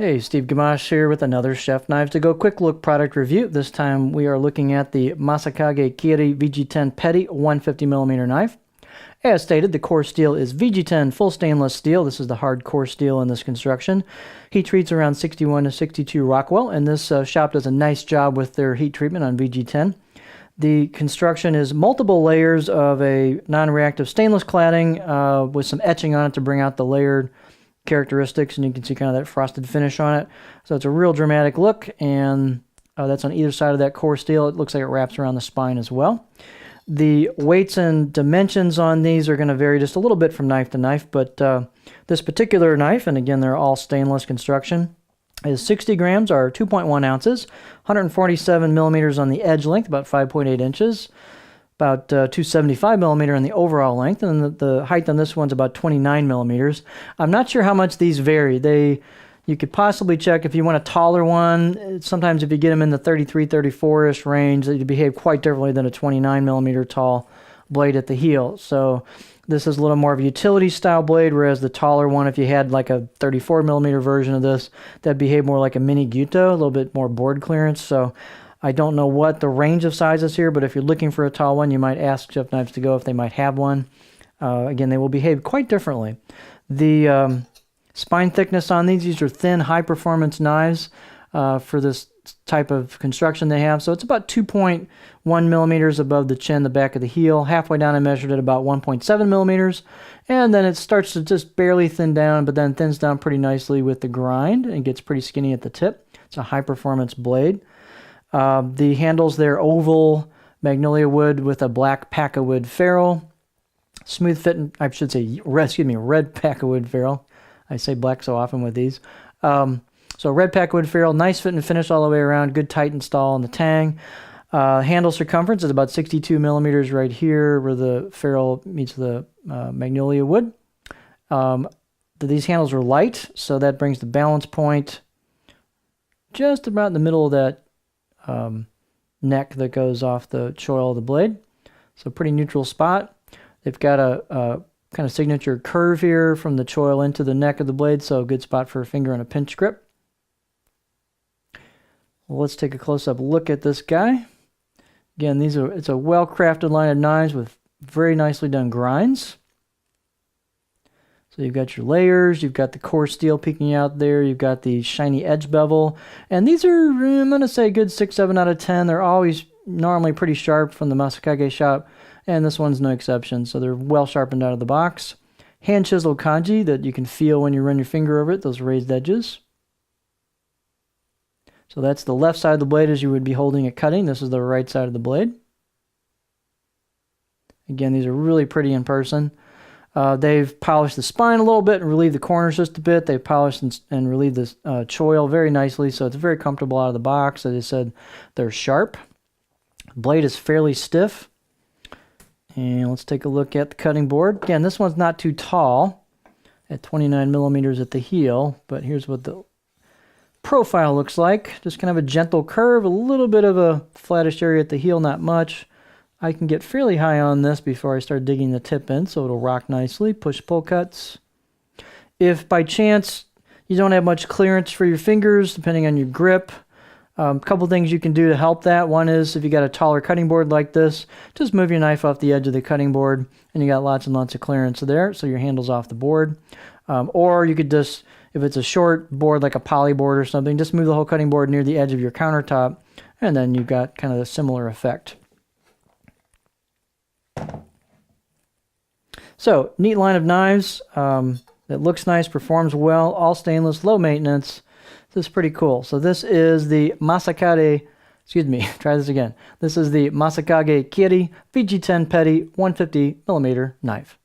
Hey, Steve Gamache here with another Chef Knives to Go quick look product review. This time we are looking at the Masakage Kiri VG10 Petty 150mm knife. As stated, the core steel is VG10 full stainless steel. This is the hard core steel in this construction. Heat treats around 61 to 62 Rockwell, and this shop does a nice job with their heat treatment on VG10. The construction is multiple layers of a non-reactive stainless cladding with some etching on it to bring out the layered characteristics, and you can see kind of that frosted finish on it. So it's a real dramatic look, and that's on either side of that core steel. It looks like it wraps around the spine as well. The weights and dimensions on these are going to vary just a little bit from knife to knife, but this particular knife, and again they're all stainless construction, is 60 grams or 2.1 ounces, 147 millimeters on the edge length, about 5.8 inches. About 275 millimeter on the overall length, and the height on this one's about 29 millimeters. I'm not sure how much these vary. You could possibly check if you want a taller one. Sometimes if you get them in the 33, 34-ish range, they behave quite differently than a 29 millimeter tall blade at the heel. So this is a little more of a utility style blade, whereas the taller one, if you had like a 34 millimeter version of this, that'd behave more like a mini Guto, a little bit more board clearance. So I don't know what the range of sizes here, but if you're looking for a tall one, you might ask Chef Knives to Go if they might have one. Again, they will behave quite differently. The spine thickness on these are thin, high-performance knives for this type of construction they have. So it's about 2.1 millimeters above the chin, the back of the heel. Halfway down, I measured it about 1.7 millimeters. And then it starts to just barely thin down, but then thins down pretty nicely with the grind and gets pretty skinny at the tip. It's a high-performance blade. The handles, they're oval magnolia wood with a black paca wood ferrule. Smooth fit, I should say, red paca wood ferrule. I say black so often with these. So red paca wood ferrule, nice fit and finish all the way around, good tight install on the tang. Handle circumference is about 62 millimeters right here where the ferrule meets the magnolia wood. These handles are light, so that brings the balance point just about in the middle of that neck that goes off the choil of the blade. So pretty neutral spot. They've got a kind of signature curve here from the choil into the neck of the blade, so a good spot for a finger and a pinch grip. Well, let's take a close-up look at this guy. Again, it's a well-crafted line of knives with very nicely done grinds. So you've got your layers, you've got the core steel peeking out there, you've got the shiny edge bevel, and these are, I'm going to say, good 6, 7 out of 10. They're always normally pretty sharp from the Masakage shop, and this one's no exception, so they're well sharpened out of the box. Hand chiseled kanji that you can feel when you run your finger over it, those raised edges. So that's the left side of the blade as you would be holding it cutting. This is the right side of the blade. Again, these are really pretty in person. They've polished the spine a little bit and relieved the corners just a bit. They've polished and relieved the choil very nicely, so it's very comfortable out of the box. As I said, they're sharp. The blade is fairly stiff. And let's take a look at the cutting board. Again, this one's not too tall at 29 millimeters at the heel, but here's what the profile looks like. Just kind of a gentle curve, a little bit of a flattish area at the heel, not much. I can get fairly high on this before I start digging the tip in, so it'll rock nicely. Push-pull cuts. If by chance you don't have much clearance for your fingers, depending on your grip, a couple things you can do to help that. One is if you got a taller cutting board like this, just move your knife off the edge of the cutting board, and you got lots and lots of clearance there, so your handle's off the board. Or you could just, if it's a short board like a poly board or something, just move the whole cutting board near the edge of your countertop, and then you've got kind of a similar effect. So, neat line of knives. It looks nice, performs well, all stainless, low maintenance. This is pretty cool. So this is the Masakage, try this again. This is the Masakage Kiri VG10 Petty 150mm knife.